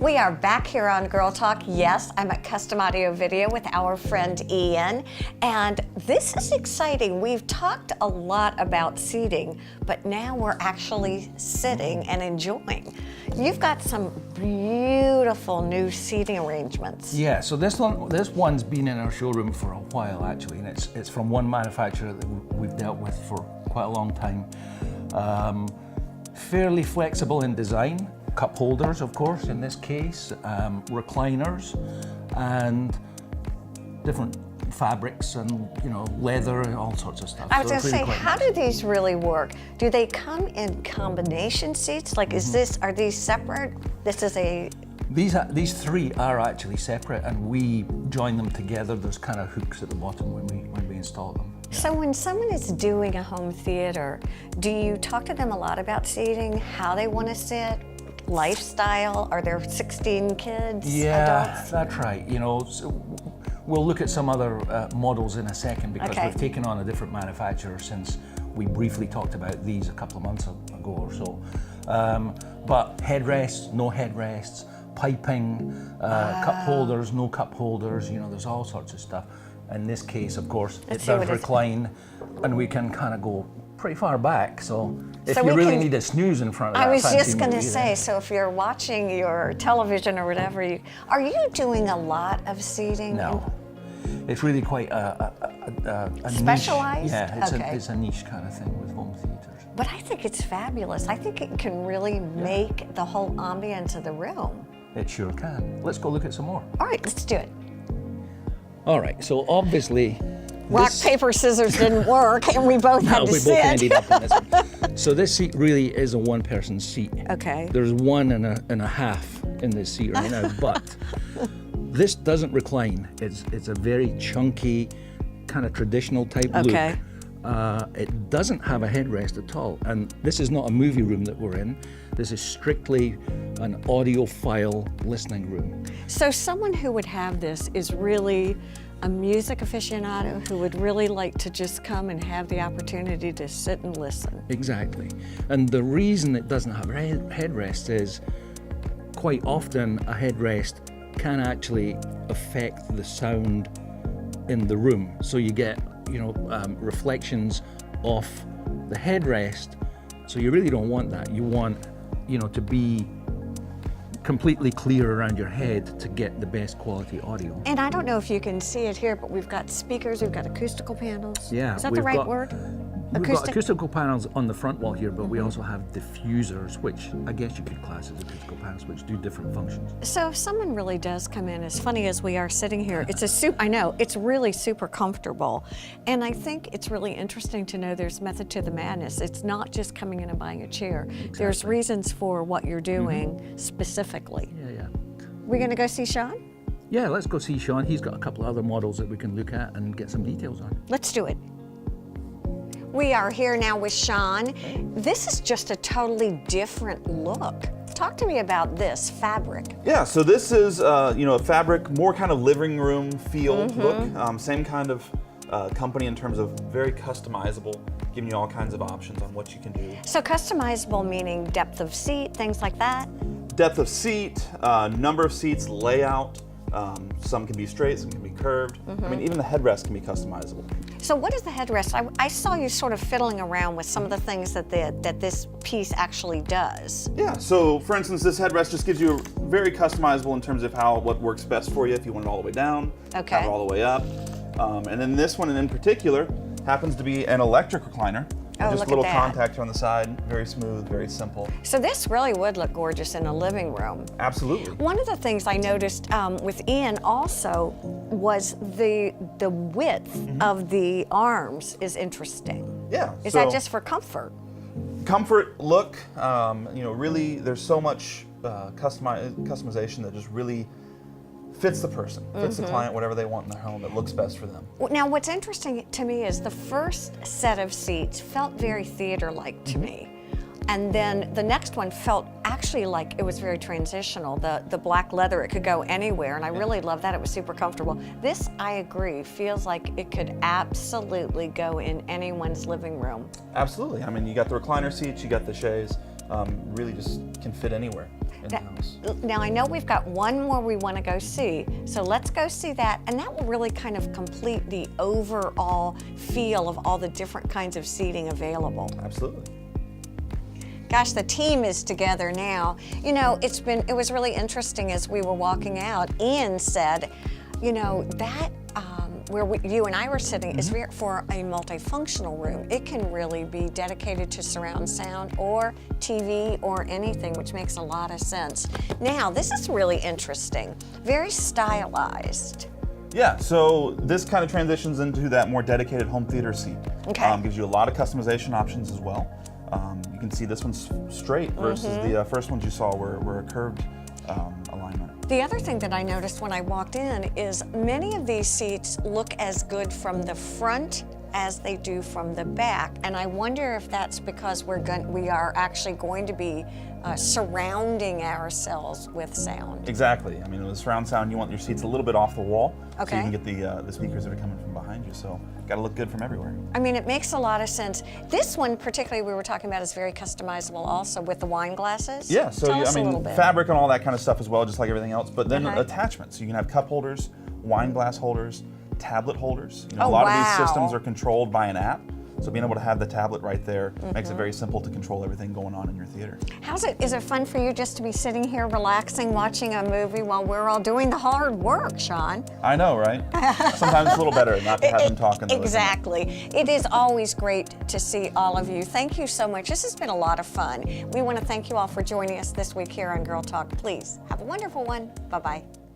We are back here on Girl Talk. Yes, I'm at Custom Audio Video with our friend Iain, and this is exciting. We've talked a lot about seating, but now we're actually sitting and enjoying. You've got some beautiful new seating arrangements. Yeah, so this one's been in our showroom for a while actually, and it's from one manufacturer that we've dealt with for quite a long time. Fairly flexible in design. Cup holders, of course, in this case, recliners, and different fabrics and, you know, leather and all sorts of stuff. I was going to say, how do these really work? Do they come in combination seats? Like, are these separate? This is a... These three are actually separate, and we join them together. There's kind of hooks at the bottom when we install them. So when someone is doing a home theater, do you talk to them a lot about seating, how they want to sit? Lifestyle? Are there 16 kids? Yeah, adults? that's right. You know, so we'll look at some other models in a second because we've taken on a different manufacturer since we briefly talked about these a couple of months ago or so. But headrests, no headrests, piping, cup holders, no cup holders. You know, there's all sorts of stuff. In this case, of course, it does recline, and we can kind of go pretty far back, so if you really need a snooze in front of that, I was just going to say, so if you're watching your television or whatever, are you doing a lot of seating? No, it's really quite a specialized niche. Yeah, it's a niche kind of thing with home theaters. But I think it's fabulous. I think it can really make the whole ambience of the room. It sure can. Let's go look at some more. All right, let's do it. All right, so obviously rock, paper, scissors didn't work, and we both had to sit. We both ended up in this one. So this seat really is a one-person seat. Okay. There's one and a half in this seat right now, but this doesn't recline. It's a very chunky, kind of traditional type look. It doesn't have a headrest at all, and this is not a movie room that we're in. This is strictly an audiophile listening room. So someone who would have this is really a music aficionado who would really like to just come and have the opportunity to sit and listen. Exactly. And the reason it doesn't have a headrest is quite often a headrest can actually affect the sound in the room. So you get, you know, reflections off the headrest. So you really don't want that. You want, you know, to be completely clear around your head to get the best quality audio. And I don't know if you can see it here, but we've got speakers, we've got acoustical panels. Yeah. Is that the right word? We've got acoustical panels on the front wall here, but we also have diffusers, which I guess you could class as acoustical panels, which do different functions. So if someone really does come in, as funny as we are sitting here, I know, it's really super comfortable. And I think it's really interesting to know there's method to the madness. It's not just coming in and buying a chair. Exactly. There's reasons for what you're doing specifically. Yeah. We're gonna go see Sean? Yeah, let's go see Sean. He's got a couple of other models that we can look at and get some details on. Let's do it. We are here now with Sean. This is just a totally different look. Talk to me about this fabric. Yeah, so this is you know, a fabric, more kind of living room feel look. Same kind of company in terms of very customizable, giving you all kinds of options on what you can do. So customizable meaning depth of seat, things like that? Depth of seat, number of seats, layout. Some can be straight, some can be curved. I mean, even the headrest can be customizable. So what is the headrest? I saw you sort of fiddling around with some of the things that this piece actually does. Yeah, so for instance, this headrest just gives you very customizable in terms of what works best for you. If you want it all the way down, have it all the way up. And then this one in particular happens to be an electric recliner. Just a little contactor on the side, very smooth, very simple. So this really would look gorgeous in a living room. Absolutely. One of the things I noticed with Iain also was the width of the arms is interesting. Yeah. Is that just for comfort? Comfort, look, you know, really there's so much customization that just really fits the person, fits the client, whatever they want in their home that looks best for them. Now, what's interesting to me is the first set of seats felt very theater-like to me. And then the next one felt actually like it was very transitional. The black leather, it could go anywhere, and I really love that. It was super comfortable. This, I agree, feels like it could absolutely go in anyone's living room. Absolutely. I mean, you got the recliner seats, you got the chaise, really just can fit anywhere. in-house. Now I know we've got one more we want to go see, so let's go see that, and that will really kind of complete the overall feel of all the different kinds of seating available. Absolutely. Gosh, the team is together now. You know, it was really interesting as we were walking out. Iain said, you know, that where you and I were sitting is for a multifunctional room. It can really be dedicated to surround sound or TV or anything, which makes a lot of sense. Now, this is really interesting. Very stylized. Yeah, so this kind of transitions into that more dedicated home theater seat. Okay. Gives you a lot of customization options as well. You can see this one's straight versus the first ones you saw were a curved alignment. The other thing that I noticed when I walked in is many of these seats look as good from the front as they do from the back, and I wonder if that's because we are actually going to be surrounding ourselves with sound. Exactly. I mean, with surround sound, you want your seats a little bit off the wall, so Okay. you can get the speakers that are coming from behind you. So, got to look good from everywhere. I mean, it makes a lot of sense. This one, particularly, we were talking about, is very customizable also with the wine glasses. Yeah. So Tell us I a little mean, bit. fabric and all that kind of stuff as well, just like everything else. But then attachments. You can have cup holders, wine glass holders, tablet holders. You know, Oh, a lot wow. of these systems are controlled by an app. So being able to have the tablet right there makes it very simple to control everything going on in your theater. Is it fun for you just to be sitting here relaxing, watching a movie while we're all doing the hard work, Sean? I know, right? Sometimes it's a little better not to have them talking. Exactly. It is always great to see all of you. Thank you so much. This has been a lot of fun. We want to thank you all for joining us this week here on Girl Talk. Please have a wonderful one. Bye-bye.